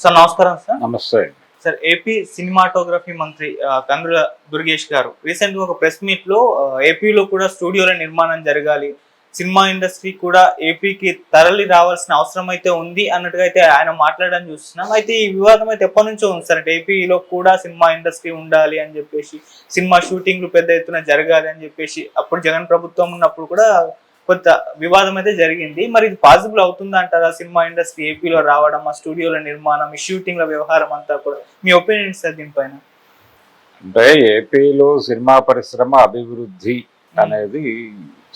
Sir నమస్కారం sir. నమస్తే. Sir AP cinematography మంత్రి కందుల దుర్గేష్ గారు రీసెంట్ గా ఒక ప్రెస్ మీట్ లో ఏపీలో కూడా స్టూడియోల నిర్మాణం జరగాలి, సినిమా ఇండస్ట్రీ కూడా ఏపీకి తరలి రావాల్సిన అవసరం అయితే ఉంది అన్నట్టుగా అయితే ఆయన మాట్లాడడం చూస్తున్నాం. అయితే ఈ వివాదం అయితే ఎప్పటి నుంచో ఉంది సార్. అంటే ఏపీలో కూడా సినిమా ఇండస్ట్రీ ఉండాలి అని చెప్పేసి, సినిమా షూటింగ్లు పెద్ద ఎత్తున జరగాలి అని చెప్పేసి అప్పుడు జగన్ ప్రభుత్వం ఉన్నప్పుడు కూడా కొంత వివాదం అయితే జరిగింది. మరి ఇది పాసిబుల్ అవుతుందా అంటారా? సినిమా ఇండస్ట్రీ ఏపీలో రావడం, ఆ స్టూడియోల నిర్మాణం, ఈ షూటింగ్ల వ్యవహారం అంతా కూడా మీ ఒపీనియన్ సార్ దీనిపైన? అంటే ఏపీలో సినిమా పరిశ్రమ అభివృద్ధి అనేది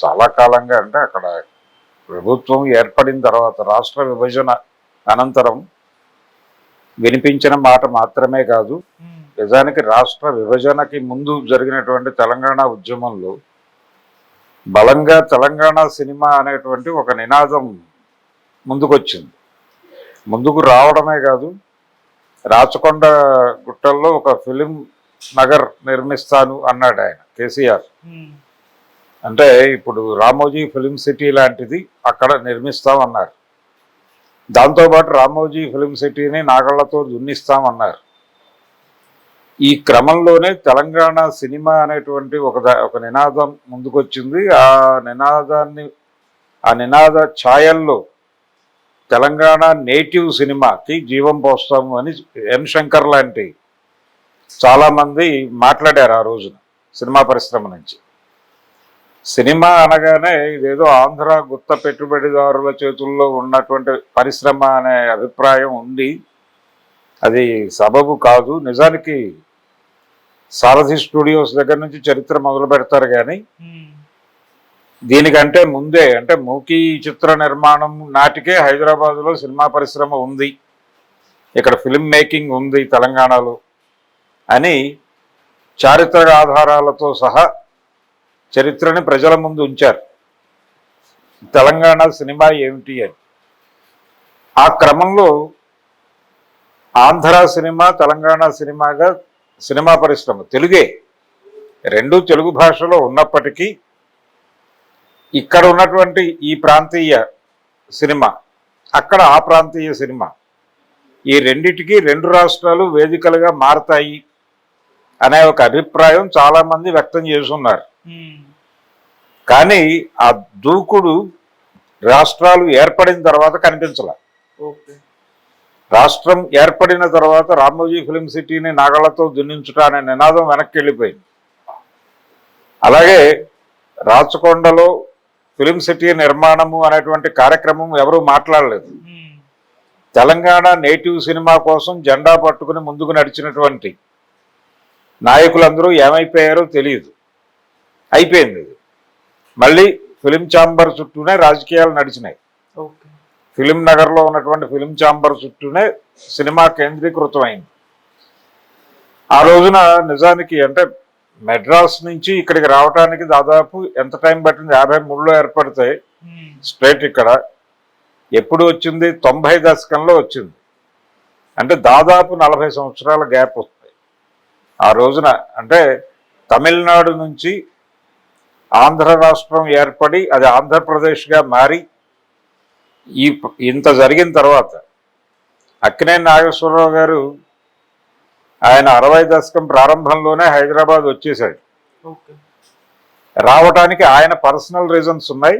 చాలా కాలంగా, అంటే అక్కడ ప్రభుత్వం ఏర్పడిన తర్వాత రాష్ట్ర విభజన అనంతరం వినిపించిన మాట మాత్రమే కాదు, నిజానికి రాష్ట్ర విభజనకి ముందు జరిగినటువంటి తెలంగాణ ఉద్యమంలో బలంగా తెలంగాణ సినిమా అనేటువంటి ఒక నినాదం ముందుకొచ్చింది. ముందుకు రావడమే కాదు, రాచకొండ గుట్టల్లో ఒక ఫిలిం నగర్ నిర్మిస్తాను అన్నాడు ఆయన, కేసీఆర్. అంటే ఇప్పుడు రామోజీ ఫిలిం సిటీ లాంటిది అక్కడ నిర్మిస్తామన్నారు. దాంతోపాటు రామోజీ ఫిలిం సిటీని నాగళ్లతో దున్నిస్తామన్నారు. ఈ క్రమంలోనే తెలంగాణ సినిమా అనేటువంటి ఒక నినాదం ముందుకొచ్చింది. ఆ నినాద ఛాయల్లో తెలంగాణ నేటివ్ సినిమాకి జీవం పోస్తాము అని ఎన్ శంకర్ లాంటి చాలామంది మాట్లాడారు ఆ రోజున సినిమా పరిశ్రమ నుంచి. సినిమా అనగానే ఇదేదో ఆంధ్ర గుత్త పెట్టుబడిదారుల చేతుల్లో ఉన్నటువంటి పరిశ్రమ అనే అభిప్రాయం ఉంది. అది సబబు కాదు. నిజానికి సారథి స్టూడియోస్ దగ్గర నుంచి చరిత్ర మొదలు పెడతారు, కానీ దీనికంటే ముందే, అంటే మూకీ చిత్ర నిర్మాణం నాటికే హైదరాబాద్లో సినిమా పరిశ్రమ ఉంది, ఇక్కడ ఫిల్మ్ మేకింగ్ ఉంది తెలంగాణలో అని చారిత్రక ఆధారాలతో సహా చరిత్రని ప్రజల ముందు ఉంచారు, తెలంగాణ సినిమా ఏమిటి అని. ఆ క్రమంలో ఆంధ్ర సినిమా, తెలంగాణ సినిమాగా సినిమా పరిశ్రమ, తెలుగే, రెండు తెలుగు భాషలో ఉన్నప్పటికీ ఇక్కడ ఉన్నటువంటి ఈ ప్రాంతీయ సినిమా, అక్కడ ఆ ప్రాంతీయ సినిమా, ఈ రెండిటికి రెండు రాష్ట్రాలు వేదికలుగా మారతాయి అనే ఒక అభిప్రాయం చాలామంది వ్యక్తం చేస్తున్నారు. కానీ ఆ దూకుడు రాష్ట్రాలు ఏర్పడిన తర్వాత కనిపించలే. రాష్ట్రం ఏర్పడిన తర్వాత రామోజీ ఫిలిం సిటీని నాగళ్లతో దున్నించుట అనే నినాదం వెనక్కి వెళ్ళిపోయింది. అలాగే రాచకొండలో ఫిలిం సిటీ నిర్మాణము అనేటువంటి కార్యక్రమం ఎవరూ మాట్లాడలేదు. తెలంగాణ నేటివ్ సినిమా కోసం జెండా పట్టుకుని ముందుకు నడిచినటువంటి నాయకులందరూ ఏమైపోయారో తెలియదు, అయిపోయింది. మళ్ళీ ఫిలిం ఛాంబర్ చుట్టూనే రాజకీయాలు నడిచినాయి. ఫిలిం నగర్లో ఉన్నటువంటి ఫిలిం ఛాంబర్ చుట్టూనే సినిమా కేంద్రీకృతమైంది. ఆ రోజున నిజానికి, అంటే మెడ్రాస్ నుంచి ఇక్కడికి రావడానికి దాదాపు ఎంత టైం పట్టింది? 53లో ఏర్పడితే స్ట్రేట్ ఇక్కడ ఎప్పుడు వచ్చింది? 90 దశకంలో వచ్చింది. అంటే దాదాపు 40 సంవత్సరాల గ్యాప్ వస్తాయి ఆ రోజున. అంటే తమిళనాడు నుంచి ఆంధ్ర రాష్ట్రం ఏర్పడి అది ఆంధ్రప్రదేశ్గా మారి ఇంత జరిగిన తర్వాత అక్కినేని నాగేశ్వరరావు గారు ఆయన 60 దశకం ప్రారంభంలోనే హైదరాబాద్ వచ్చేసాడు. రావటానికి ఆయన పర్సనల్ రీజన్స్ ఉన్నాయి.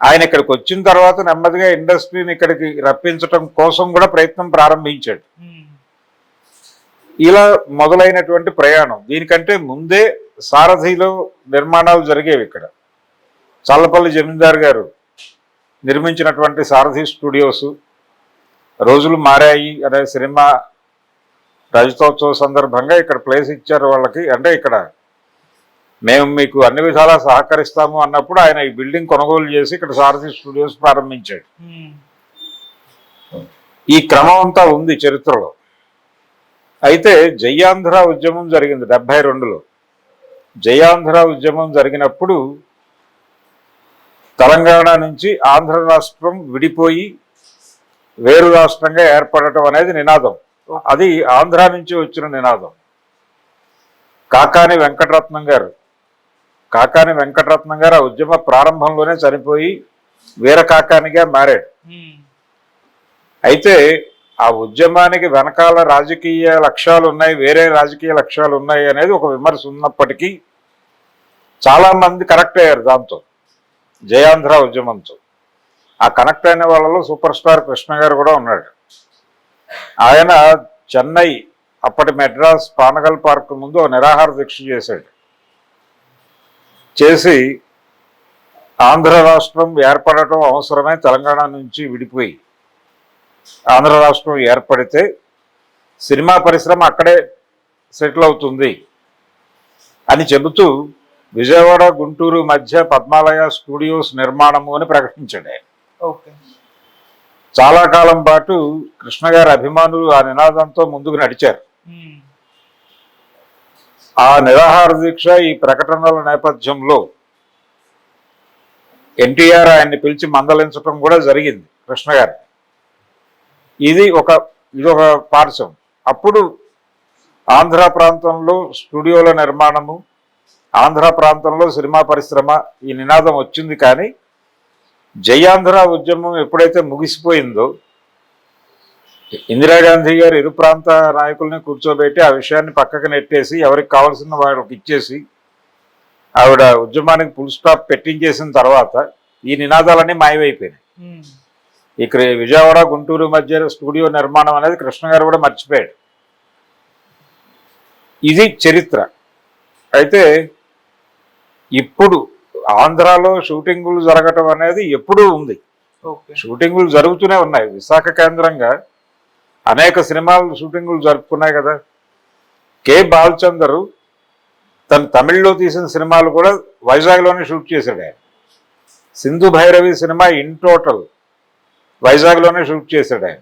ఆయన ఇక్కడికి వచ్చిన తర్వాత నెమ్మదిగా ఇండస్ట్రీని ఇక్కడికి రప్పించడం కోసం కూడా ప్రయత్నం ప్రారంభించాడు. ఇలా మొదలైనటువంటి ప్రయాణం. దీనికంటే ముందే సారథిలో నిర్మాణాలు జరిగేవి. ఇక్కడ చల్లపల్లి జమీందార్ గారు నిర్మించినటువంటి సారథి స్టూడియోస్, రోజులు మారాయి అనే సినిమా రజతోత్సవ సందర్భంగా ఇక్కడ ప్లేస్ ఇచ్చారు వాళ్ళకి. అంటే ఇక్కడ మేము మీకు అన్ని విధాలా సహకరిస్తాము అన్నప్పుడు ఆయన ఈ బిల్డింగ్ కొనుగోలు చేసి ఇక్కడ సారథి స్టూడియోస్ ప్రారంభించాడు. ఈ క్రమం అంతా ఉంది చరిత్రలో. అయితే జయాంధ్ర ఉద్యమం జరిగింది 72లో. జయాంధ్ర ఉద్యమం జరిగినప్పుడు తెలంగాణ నుంచి ఆంధ్ర రాష్ట్రం విడిపోయి వేరు రాష్ట్రంగా ఏర్పడటం అనేది నినాదం. అది ఆంధ్ర నుంచి వచ్చిన నినాదం. కాకాని వెంకటరత్నం గారు ఆ ఉద్యమ ప్రారంభంలోనే చనిపోయి వీర కాకానిగా మారాడు. అయితే ఆ ఉద్యమానికి వెనకాల రాజకీయ లక్ష్యాలు ఉన్నాయి, వేరే రాజకీయ లక్ష్యాలు ఉన్నాయి అనేది ఒక విమర్శ ఉన్నప్పటికీ చాలా మంది కనెక్ట్ అయ్యారు దాంతో, జయాంధ్ర ఉద్యమంతో. ఆ కనెక్ట్ అయిన వాళ్ళలో సూపర్ స్టార్ కృష్ణ గారు కూడా ఉన్నాడు. ఆయన చెన్నై, అప్పటి మెడ్రాస్ పానగల్ పార్క్ ముందు ఒక నిరాహార దీక్ష చేశాడు. చేసి ఆంధ్ర రాష్ట్రం ఏర్పడటం అవసరమై తెలంగాణ నుంచి విడిపోయి ఆంధ్ర రాష్ట్రం ఏర్పడితే సినిమా పరిశ్రమ అక్కడే సెటిల్ అవుతుంది అని చెబుతూ విజయవాడ గుంటూరు మధ్య పద్మాలయ స్టూడియోస్ నిర్మాణము అని ప్రకటించాడు ఆయన. ఓకే. చాలా కాలం పాటు కృష్ణ గారి అభిమానులు ఆ నినాదంతో ముందుకు నడిచారు. ఆ నిరాహార దీక్ష, ఈ ప్రకటనల నేపథ్యంలో ఎన్టీఆర్ ఆయన్ని పిలిచి మందలించడం కూడా జరిగింది కృష్ణ గారి. ఇది ఒక పార్శ్వం. అప్పుడు ఆంధ్ర ప్రాంతంలో స్టూడియోల నిర్మాణము, ఆంధ్ర ప్రాంతంలో సినిమా పరిశ్రమ, ఈ నినాదం వచ్చింది. కానీ జయాంధ్ర ఉద్యమం ఎప్పుడైతే ముగిసిపోయిందో ఇందిరాగాంధీ గారు ఇరు ప్రాంత నాయకుల్ని కూర్చోబెట్టి ఆ విషయాన్ని పక్కకు నెట్టేసి ఎవరికి కావాల్సిన వాళ్ళకి ఇచ్చేసి ఆవిడ ఉద్యమానికి ఫుల్ స్టాప్ పెట్టించేసిన తర్వాత ఈ నినాదాలన్నీ మాయమైపోయినాయి. ఇక్కడ విజయవాడ గుంటూరు మధ్య స్టూడియో నిర్మాణం అనేది కృష్ణ గారు కూడా మర్చిపోయాడు. ఇది చరిత్ర. అయితే ఇప్పుడు ఆంధ్రాలో షూటింగులు జరగటం అనేది ఎప్పుడూ ఉంది. షూటింగులు జరుగుతూనే ఉన్నాయి. విశాఖ కేంద్రంగా అనేక సినిమాలు షూటింగులు జరుపుకున్నాయి కదా. కె బాలచందర్ తను తమిళ్లో తీసిన సినిమాలు కూడా వైజాగ్లోనే షూట్ చేశాడు ఆయన. Sindhu Bhairavi cinema in total వైజాగ్లోనే షూట్ చేశాడు ఆయన.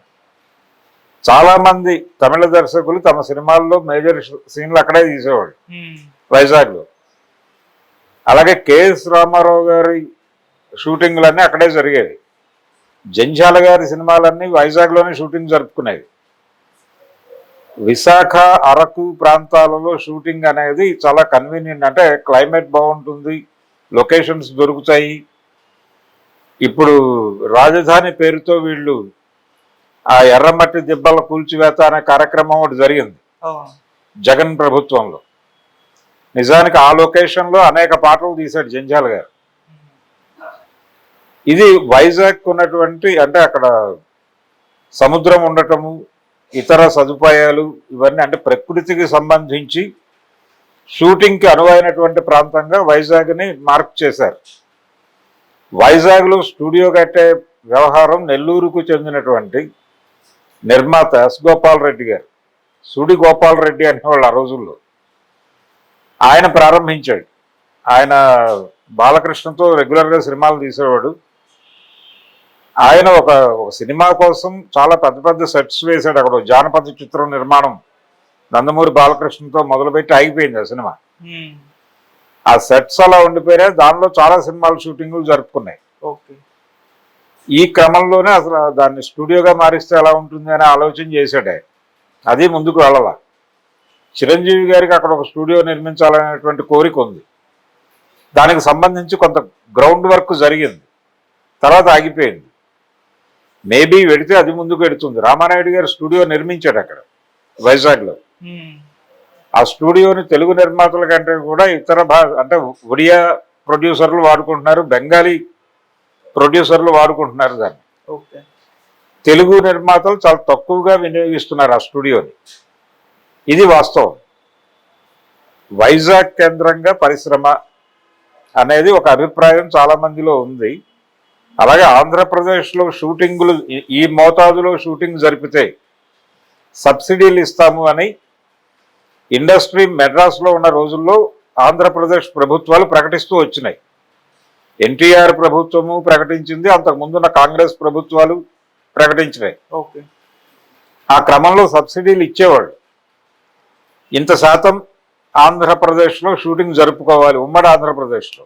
చాలామంది తమిళ దర్శకులు తమ సినిమాల్లో మేజర్ సీన్లు అక్కడే తీసేవాళ్ళు, వైజాగ్లో. అలాగే కెఎస్ రామారావు గారి షూటింగ్లన్నీ అక్కడే జరిగేవి. జంధ్యాల గారి సినిమాలన్నీ వైజాగ్లోనే షూటింగ్ జరుపుకునేవి. విశాఖ, అరకు ప్రాంతాలలో షూటింగ్ అనేది చాలా కన్వీనియంట్. అంటే క్లైమేట్ బాగుంటుంది, లొకేషన్స్ దొరుకుతాయి. ఇప్పుడు రాజధాని పేరుతో వీళ్ళు ఆ ఎర్రమట్టి దిబ్బల కూల్చివేత అనే కార్యక్రమం ఒకటి జరిగింది జగన్ ప్రభుత్వంలో. నిజానికి ఆ లొకేషన్లో అనేక పాటలు తీశాడు జంధ్యాల గారు. ఇది వైజాగ్ ఉన్నటువంటి, అంటే అక్కడ సముద్రం ఉండటము, ఇతర సదుపాయాలు, ఇవన్నీ అంటే ప్రకృతికి సంబంధించి షూటింగ్కి అనువైనటువంటి ప్రాంతంగా వైజాగ్ని మార్క్ చేశారు. వైజాగ్లో స్టూడియో కట్టే వ్యవహారం నెల్లూరుకు చెందినటువంటి నిర్మాత ఎస్ గోపాల్ రెడ్డి గారు, సుడి గోపాల్ రెడ్డి అనేవాళ్ళు ఆ రోజుల్లో, ఆయన ప్రారంభించాడు. ఆయన బాలకృష్ణతో రెగ్యులర్గా సినిమాలు తీసేవాడు. ఆయన ఒక సినిమా కోసం చాలా పెద్ద పెద్ద సెట్స్ వేశాడు. అక్కడ జానపద చిత్రం నిర్మాణం నందమూరి బాలకృష్ణతో మొదలుపెట్టి ఆగిపోయింది ఆ సినిమా. ఆ సెట్స్ అలా ఉండిపోయినాయి. దానిలో చాలా సినిమాలు షూటింగ్లు జరుపుకున్నాయి. ఈ క్రమంలోనే అసలు దాన్ని స్టూడియోగా మారిస్తే ఎలా ఉంటుంది అని ఆలోచన చేశాడు ఆయన. అది ముందుకు వెళ్ళాల. చిరంజీవి గారికి అక్కడ ఒక స్టూడియో నిర్మించాలనేటువంటి కోరిక ఉంది. దానికి సంబంధించి కొంత గ్రౌండ్ వర్క్ జరిగింది, తర్వాత ఆగిపోయింది. మేబీ వెడితే అది ముందుకు వెడుతుంది. రామానాయుడు గారు స్టూడియో నిర్మించాడు అక్కడ వైజాగ్లో. ఆ స్టూడియోని తెలుగు నిర్మాతల కంటే కూడా ఇతర అంటే ఒడియా ప్రొడ్యూసర్లు వాడుకుంటున్నారు, బెంగాలీ ప్రొడ్యూసర్లు వాడుకుంటున్నారు దాన్ని. తెలుగు నిర్మాతలు చాలా తక్కువగా వినియోగిస్తున్నారు ఆ స్టూడియోని. ఇది వాస్తవం. వైజాగ్ కేంద్రంగా పరిశ్రమ అనేది ఒక అభిప్రాయం చాలా మందిలో ఉంది. అలాగే ఆంధ్రప్రదేశ్లో షూటింగులు ఈ మోతాదులో షూటింగ్ జరిపితే సబ్సిడీలు ఇస్తాము అని ఇండస్ట్రీ మెడ్రాస్లో ఉన్న రోజుల్లో ఆంధ్రప్రదేశ్ ప్రభుత్వాలు ప్రకటిస్తూ వచ్చినాయి. ఎన్టీఆర్ ప్రభుత్వము ప్రకటించింది, అంతకుముందున్న కాంగ్రెస్ ప్రభుత్వాలు ప్రకటించినాయి. ఆ క్రమంలో సబ్సిడీలు ఇచ్చేవాళ్ళు. ఇంత శాతం ఆంధ్రప్రదేశ్లో షూటింగ్ జరుపుకోవాలి, ఉమ్మడి ఆంధ్రప్రదేశ్లో.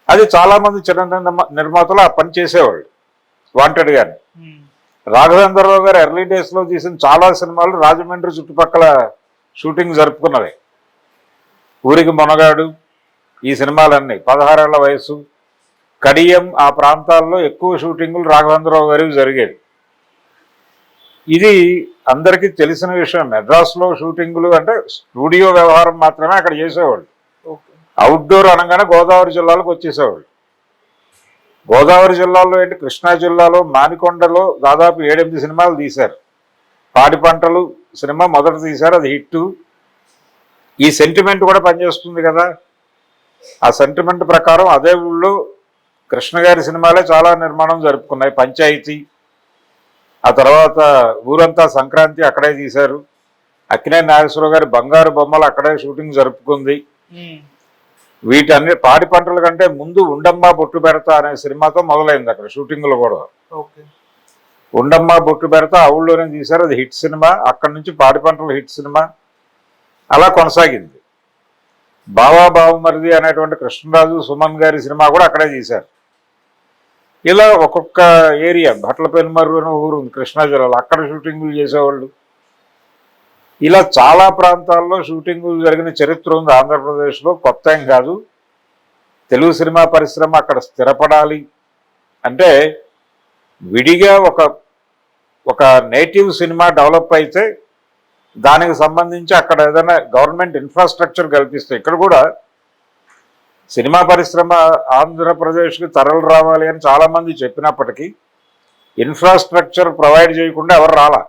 అది చాలా మంది చిన్న నిర్మాతలు ఆ పని చేసేవాళ్ళు వాంటెడ్గానే. రాఘవేంద్రరావు గారు ఎర్లీ డేస్లో తీసిన చాలా సినిమాలు రాజమండ్రి చుట్టుపక్కల షూటింగ్ జరుపుకున్నవే. ఊరికి మొనగాడు, ఈ సినిమాలన్నీ 16 ఏళ్ల వయసు, కడియం, ఆ ప్రాంతాల్లో ఎక్కువ షూటింగులు రాఘవేంద్రరావు గారికి జరిగేవి. ఇది అందరికీ తెలిసిన విషయం. మెడ్రాస్లో షూటింగులు అంటే స్టూడియో వ్యవహారం మాత్రమే అక్కడ చేసేవాళ్ళు. ఓకే. అవుట్డోర్ అనగానే గోదావరి జిల్లాలకు వచ్చేసేవాళ్ళు. గోదావరి జిల్లాలో ఏంటి, కృష్ణా జిల్లాలో మానికొండలో దాదాపు 7-8 సినిమాలు తీశారు. పాడి పంటలు సినిమా మొదట తీశారు, అది హిట్. ఈ సెంటిమెంట్ కూడా పనిచేస్తుంది కదా. ఆ సెంటిమెంట్ ప్రకారం అదే ఊళ్ళో కృష్ణ గారి సినిమాలే చాలా నిర్మాణం జరుపుకున్నాయి. పంచాయతీ, ఆ తర్వాత ఊరంతా సంక్రాంతి అక్కడే తీశారు. అక్కినేని నాగేశ్వరరావు గారి బంగారు బొమ్మలు అక్కడే షూటింగ్ జరుపుకుంది. వీటన్ని పాడి పంటల కంటే ముందు ఉండమ్మా బొట్టు పెడతా అనే సినిమాతో మొదలైంది అక్కడ షూటింగ్లు కూడా. ఉండమ్మా బొట్టు పెడతా ఆ ఊళ్ళోనే తీశారు, అది హిట్ సినిమా. అక్కడి నుంచి పాడి పంటలు హిట్ సినిమా అలా కొనసాగింది. బావా బావమరిది అనేటువంటి కృష్ణరాజు సుమన్ గారి సినిమా కూడా అక్కడే తీశారు. ఇలా ఒక్కొక్క ఏరియా, భట్లపెల్లిమర్రు అనే ఊరు ఉంది కృష్ణా జిల్లాలో, అక్కడ షూటింగులు చేసేవాళ్ళు. ఇలా చాలా ప్రాంతాల్లో షూటింగులు జరిగిన చరిత్ర ఉంది ఆంధ్రప్రదేశ్లో. కొత్త ఏం కాదు. తెలుగు సినిమా పరిశ్రమ అక్కడ స్థిరపడాలి అంటే విడిగా ఒక నేటివ్ సినిమా డెవలప్ అయితే దానికి సంబంధించి అక్కడ ఏదైనా గవర్నమెంట్ ఇన్ఫ్రాస్ట్రక్చర్ కల్పిస్తే, ఇక్కడ కూడా సినిమా పరిశ్రమ ఆంధ్రప్రదేశ్కి తరలి రావాలి అని చాలామంది చెప్పినప్పటికీ ఇన్ఫ్రాస్ట్రక్చర్ ప్రొవైడ్ చేయకుండా ఎవరు రాలా.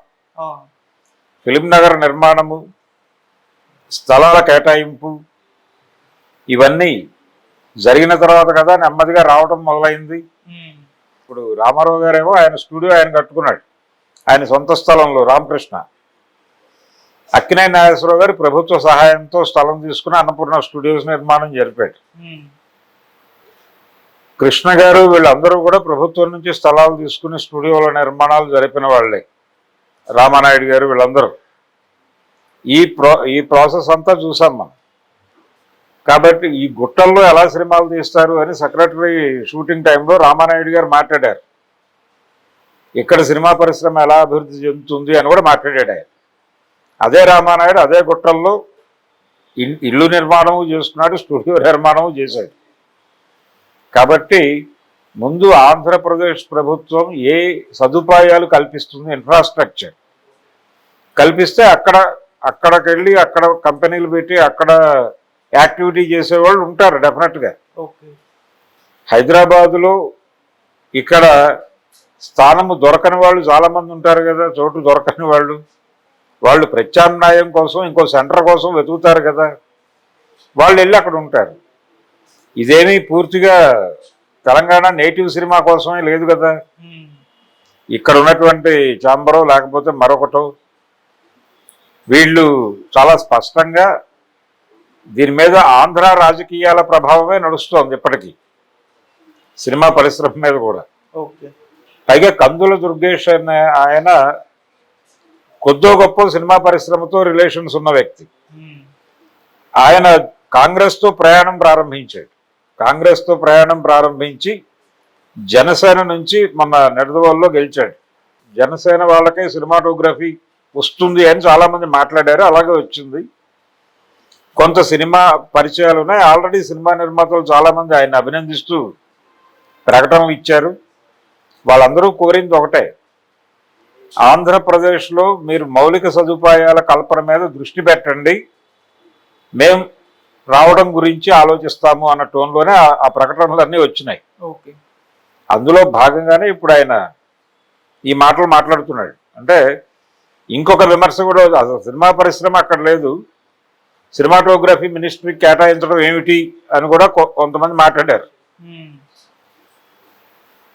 ఫిలిం నగర్ నిర్మాణము, స్థలాల కేటాయింపు ఇవన్నీ జరిగిన తర్వాత కదా నెమ్మదిగా రావడం మొదలైంది. ఇప్పుడు రామారావు గారేమో ఆయన స్టూడియో ఆయన కట్టుకున్నాడు ఆయన సొంత స్థలంలో, రామకృష్ణ. అక్కినేని నాగేశ్వరరావు గారు ప్రభుత్వ సహాయంతో స్థలం తీసుకుని అన్నపూర్ణ స్టూడియోస్ నిర్మాణం జరిపాడు. కృష్ణ గారు వీళ్ళందరూ కూడా ప్రభుత్వం నుంచి స్థలాలు తీసుకుని స్టూడియోల నిర్మాణాలు జరిపిన వాళ్ళే. రామానాయుడు గారు వీళ్ళందరూ ఈ ప్రాసెస్ అంతా చూసాం మనం. కాబట్టి ఈ గుట్టల్లో ఎలా సినిమాలు తీస్తారు అని సెక్రటరీ షూటింగ్ టైంలో రామానాయుడు గారు మాట్లాడారు. ఇక్కడ సినిమా పరిశ్రమ ఎలా అభివృద్ధి చెందుతుంది అని కూడా మాట్లాడాడు ఆయన. అదే రామానాయుడు అదే గుట్టల్లో ఇల్లు నిర్మాణము చేసుకున్నాడు, స్టూడియో నిర్మాణము చేశాడు. కాబట్టి ముందు ఆంధ్రప్రదేశ్ ప్రభుత్వం ఏ సదుపాయాలు కల్పిస్తుంది, ఇన్ఫ్రాస్ట్రక్చర్ కల్పిస్తే అక్కడికి వెళ్ళి అక్కడ కంపెనీలు పెట్టి అక్కడ యాక్టివిటీ చేసేవాళ్ళు ఉంటారు డెఫినెట్గా. హైదరాబాదులో ఇక్కడ స్థానము దొరకని వాళ్ళు చాలామంది ఉంటారు కదా, చోటు దొరకని వాళ్ళు ప్రత్యామ్నాయం కోసం ఇంకో సెంటర్ కోసం వెతుకుతారు కదా, వాళ్ళు వెళ్ళి అక్కడ ఉంటారు. ఇదేమీ పూర్తిగా తెలంగాణ నేటివ్ సినిమా కోసమే లేదు కదా. ఇక్కడ ఉన్నటువంటి చాంబరో లేకపోతే మరొకటో వీళ్ళు చాలా స్పష్టంగా దీని మీద ఆంధ్ర రాజకీయాల ప్రభావమే నడుస్తోంది ఇప్పటికీ సినిమా పరిశ్రమ మీద కూడా. పైగా కందుల దుర్గేష్ అనే ఆయన కొద్దో గొప్ప సినిమా పరిశ్రమతో రిలేషన్స్ ఉన్న వ్యక్తి. ఆయన కాంగ్రెస్తో ప్రయాణం ప్రారంభించి జనసేన నుంచి మన నెడదవోలులో గెలిచాడు. జనసేన వాళ్ళకే సినిమాటోగ్రఫీ వస్తుంది అని చాలామంది మాట్లాడారు, అలాగే వచ్చింది. కొంత సినిమా పరిచయాలు ఉన్నాయి. ఆల్రెడీ సినిమా నిర్మాతలు చాలామంది ఆయన అభినందిస్తూ ప్రకటనలు ఇచ్చారు. వాళ్ళందరూ కోరింది ఒకటే, ఆంధ్రప్రదేశ్లో మీరు మౌలిక సదుపాయాల కల్పన మీద దృష్టి పెట్టండి, మేం రావడం గురించి ఆలోచిస్తాము అన్న టోన్లోనే ఆ ప్రకటనలు అన్నీ వచ్చినాయి. అందులో భాగంగానే ఇప్పుడు ఆయన ఈ మాటలు మాట్లాడుతున్నాడు. అంటే ఇంకొక విమర్శ కూడా, అసలు సినిమా పరిశ్రమ అక్కడ లేదు, సినిమాటోగ్రఫీ మినిస్ట్రీ కేటాయించడం ఏమిటి అని కూడా కొంతమంది మాట్లాడారు.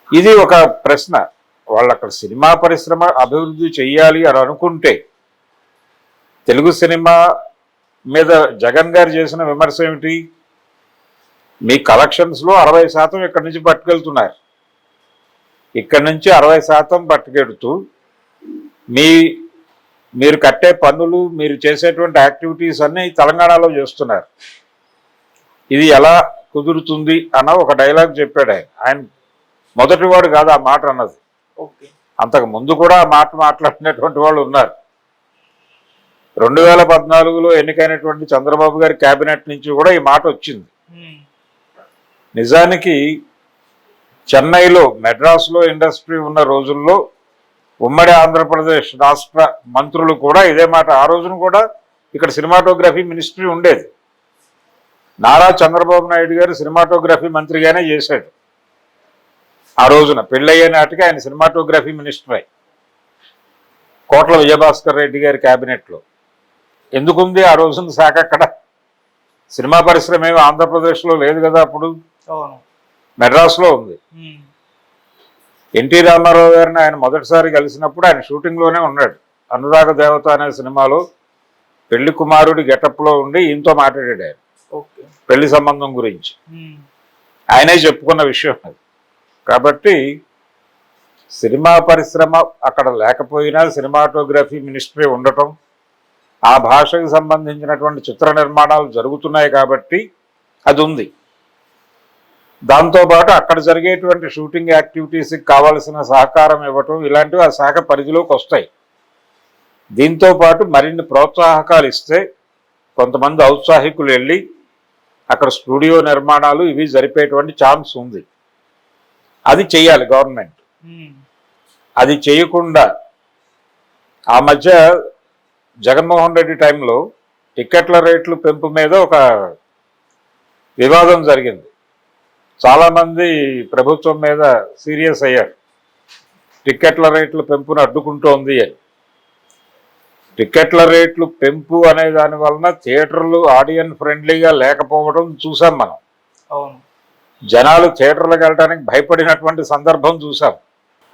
ఇది ఒక ప్రశ్న. వాళ్ళు అక్కడ సినిమా పరిశ్రమ అభివృద్ధి చెయ్యాలి అని అనుకుంటే, తెలుగు సినిమా మీద జగన్ గారు చేసిన విమర్శ ఏమిటి, మీ కలెక్షన్స్లో 60% ఇక్కడి నుంచి పట్టుకెళ్తున్నారు, ఇక్కడి నుంచి 60% పట్టుకెడుతూ మీరు కట్టే పన్నులు, మీరు చేసేటువంటి యాక్టివిటీస్ అన్నీ తెలంగాణలో చేస్తున్నారు, ఇది ఎలా కుదురుతుంది అన్న ఒక డైలాగ్ చెప్పాడు ఆయన మొదటివాడు కాదు ఆ మాట అన్నది. అంతకు ముందు కూడా ఆ మాట మాట్లాడినటువంటి వాళ్ళు ఉన్నారు. 2014లో ఎన్నికైనటువంటి చంద్రబాబు గారి కేబినెట్ నుంచి కూడా ఈ మాట వచ్చింది. నిజానికి చెన్నైలో, మెడ్రాస్లో ఇండస్ట్రీ ఉన్న రోజుల్లో ఉమ్మడి ఆంధ్రప్రదేశ్ రాష్ట్ర మంత్రులు కూడా ఇదే మాట. ఆ రోజున కూడా ఇక్కడ సినిమాటోగ్రఫీ మినిస్ట్రీ ఉండేది. నారా చంద్రబాబు నాయుడు గారు సినిమాటోగ్రఫీ మంత్రిగానే చేశాడు. ఆ రోజున పెళ్ళయ్యే నాటికి ఆయన సినిమాటోగ్రఫీ మినిస్టర్ అయి కోట్ల విజయభాస్కర్ రెడ్డి గారి క్యాబినెట్లో. ఎందుకుంది ఆ రోజున శాఖ అక్కడ? సినిమా పరిశ్రమ ఏమి ఆంధ్రప్రదేశ్లో లేదు కదా అప్పుడు, మెడ్రాస్లో ఉంది. ఎన్టీ రామారావు గారిని ఆయన మొదటిసారి కలిసినప్పుడు ఆయన షూటింగ్లోనే ఉన్నాడు. అనురాగ దేవత అనే సినిమాలో పెళ్లి కుమారుడి గెటప్లో ఉండి ఈయనతో మాట్లాడాడు ఆయన పెళ్లి సంబంధం గురించి. ఆయనే చెప్పుకున్న విషయం అది. కాబట్టి సినిమా పరిశ్రమ అక్కడ లేకపోయినా సినిమాటోగ్రఫీ మినిస్ట్రీ ఉండటం, ఆ భాషకు సంబంధించినటువంటి చిత్ర నిర్మాణాలు జరుగుతున్నాయి కాబట్టి అది ఉంది. దాంతోపాటు అక్కడ జరిగేటువంటి షూటింగ్ యాక్టివిటీస్కి కావాల్సిన సహకారం ఇవ్వటం, ఇలాంటివి ఆ శాఖ పరిధిలోకి వస్తాయి. దీంతో పాటు మరిన్ని ప్రోత్సాహకాలు ఇస్తే కొంతమంది ఔత్సాహికులు వెళ్ళి అక్కడ స్టూడియో నిర్మాణాలు ఇవి జరిపేటువంటి ఛాన్స్ ఉంది. అది చెయ్యాలి గవర్నమెంట్. అది చేయకుండా ఆ మధ్య జగన్మోహన్ రెడ్డి టైంలో టిక్కెట్ల రేట్లు పెంపు మీద ఒక వివాదం జరిగింది. చాలామంది ప్రభుత్వం మీద సీరియస్ అయ్యారు. టిక్కెట్ల రేట్ల పెంపును అడ్డుకుంటోంది అని. టిక్కెట్ల రేట్లు పెంపు అనే దాని వలన థియేటర్లు ఆడియన్ ఫ్రెండ్లీగా లేకపోవడం చూసాం మనం. జనాలు థియేటర్లకు వెళ్ళడానికి భయపడినటువంటి సందర్భం చూసాం.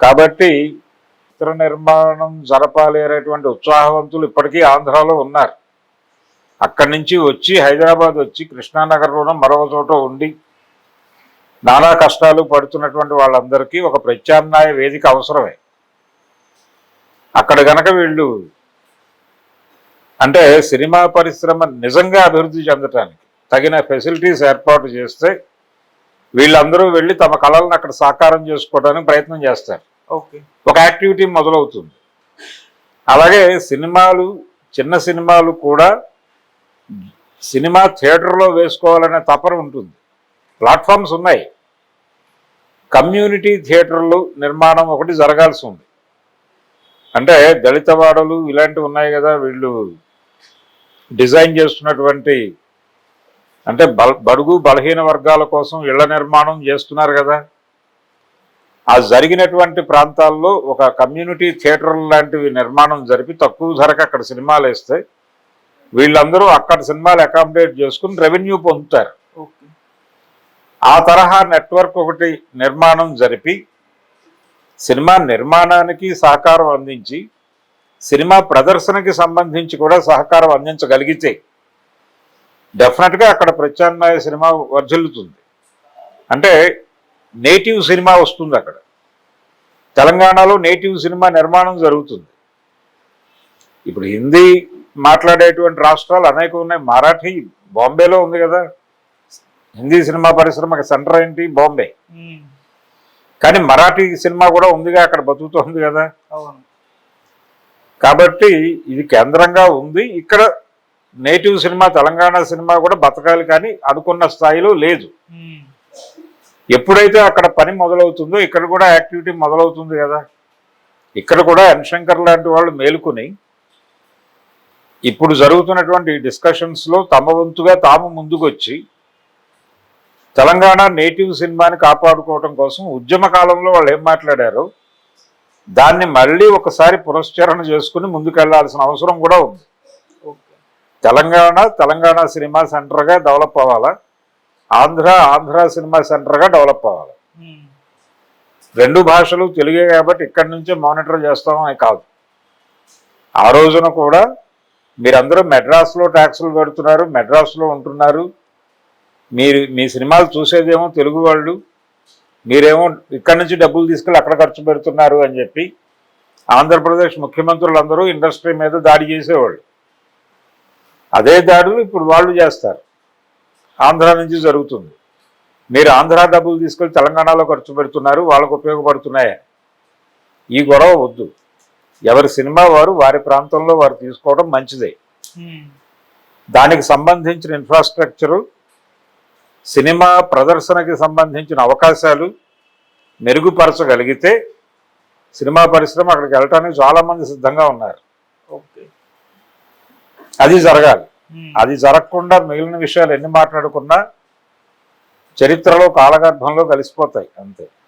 కాబట్టి చిత్ర నిర్మాణం జరపాలి అనేటువంటి ఉత్సాహవంతులు ఇప్పటికీ ఆంధ్రాలో ఉన్నారు. అక్కడి నుంచి వచ్చి హైదరాబాద్ వచ్చి కృష్ణానగర్లోనూ మరొక చోట ఉండి నానా కష్టాలు పడుతున్నటువంటి వాళ్ళందరికీ ఒక ప్రత్యామ్నాయ వేదిక అవసరమే. అక్కడ గనక వీళ్ళు అంటే సినిమా పరిశ్రమ నిజంగా అభివృద్ధి చెందటానికి తగిన ఫెసిలిటీస్ ఏర్పాటు చేస్తే వీళ్ళందరూ వెళ్ళి తమ కళలను అక్కడ సాకారం చేసుకోవడానికి ప్రయత్నం చేస్తారు. ఒక యాక్టివిటీ మొదలవుతుంది. అలాగే సినిమాలు, చిన్న సినిమాలు కూడా సినిమా థియేటర్లో వేసుకోవాలనే తపన ఉంటుంది. ప్లాట్ఫామ్స్ ఉన్నాయి. కమ్యూనిటీ థియేటర్లు నిర్మాణం ఒకటి జరగాల్సి ఉంది. అంటే దళితవాడలు ఇలాంటివి ఉన్నాయి కదా, వీళ్ళు డిజైన్ చేస్తున్నటువంటి అంటే బడుగు బలహీన వర్గాల కోసం ఇళ్ల నిర్మాణం చేస్తున్నారు కదా. ఆ జరిగినటువంటి ప్రాంతాల్లో ఒక కమ్యూనిటీ థియేటర్ లాంటివి నిర్మాణం జరిపి తక్కువ ధరకు అక్కడ సినిమాలు వేస్తే వీళ్ళందరూ అక్కడ సినిమాలు అకామిడేట్ చేసుకుని రెవెన్యూ పొందుతారు. ఆ తరహా నెట్వర్క్ ఒకటి నిర్మాణం జరిపి సినిమా నిర్మాణానికి సహకారం అందించి సినిమా ప్రదర్శనకి సంబంధించి కూడా సహకారం అందించగలిగితే డెఫినెట్గా అక్కడ ప్రత్యామ్నాయ సినిమా వర్ధిల్లుతుంది. అంటే నేటివ్ సినిమా వస్తుంది. అక్కడ తెలంగాణలో నేటివ్ సినిమా నిర్మాణం జరుగుతుంది. ఇప్పుడు హిందీ మాట్లాడేటువంటి రాష్ట్రాలు అనేక ఉన్నాయి. మరాఠీ బాంబేలో ఉంది కదా, హిందీ సినిమా పరిశ్రమకి సెంటర్ ఏంటి బాంబే. కానీ మరాఠీ సినిమా కూడా ఉందిగా, అక్కడ బతుకుతుంది కదా. కాబట్టి ఇది కేంద్రంగా ఉంది. ఇక్కడ నేటివ్ సినిమా తెలంగాణ సినిమా కూడా బతకాలి, కానీ అనుకున్న స్థాయిలో లేదు. ఎప్పుడైతే అక్కడ పని మొదలవుతుందో ఇక్కడ కూడా యాక్టివిటీ మొదలవుతుంది కదా. ఇక్కడ కూడా ఎన్ శంకర్ లాంటి వాళ్ళు మేలుకుని ఇప్పుడు జరుగుతున్నటువంటి డిస్కషన్స్లో తమ వంతుగా తాము ముందుకొచ్చి తెలంగాణ నేటివ్ సినిమాని కాపాడుకోవడం కోసం ఉద్యమ కాలంలో వాళ్ళు ఏం మాట్లాడారో దాన్ని మళ్ళీ ఒకసారి పునశ్చరణ చేసుకుని ముందుకెళ్లాల్సిన అవసరం కూడా ఉంది. తెలంగాణ సినిమా సెంటర్గా డెవలప్ అవ్వాలా, ఆంధ్ర సినిమా సెంటర్గా డెవలప్ అవ్వాలి. రెండు భాషలు తెలుగే కాబట్టి ఇక్కడి నుంచే మానిటర్ చేస్తామని కాదు. ఆ రోజున కూడా మీరందరూ మెడ్రాస్లో ట్యాక్సులు పెడుతున్నారు, మెడ్రాస్లో ఉంటున్నారు, మీ సినిమాలు చూసేదేమో తెలుగు వాళ్ళు, మీరేమో ఇక్కడి నుంచి డబ్బులు తీసుకెళ్ళి అక్కడ ఖర్చు పెడుతున్నారు అని చెప్పి ఆంధ్రప్రదేశ్ ముఖ్యమంత్రులందరూ ఇండస్ట్రీ మీద దాడి చేసేవాళ్ళు. అదే దాడులు ఇప్పుడు వాళ్ళు చేస్తారు. ఆంధ్ర నుంచి జరుగుతుంది. మీరు ఆంధ్ర డబ్బులు తీసుకెళ్ళి తెలంగాణలో ఖర్చు పెడుతున్నారు, వాళ్ళకు ఉపయోగపడుతున్నాయా? ఈ గొడవ వద్దు. ఎవరి సినిమా వారి ప్రాంతంలో వారు తీసుకోవడం మంచిదే. దానికి సంబంధించిన ఇన్ఫ్రాస్ట్రక్చరు, సినిమా ప్రదర్శనకి సంబంధించిన అవకాశాలు మెరుగుపరచగలిగితే సినిమా పరిశ్రమ అక్కడికి వెళ్ళటానికి చాలా మంది సిద్ధంగా ఉన్నారు. ఓకే. అది జరగాలి. అది జరగకుండా మిగిలిన విషయాలు ఎన్ని మాట్లాడుకున్నా చరిత్రలో కాలగర్భంలో కలిసిపోతాయి అంతే.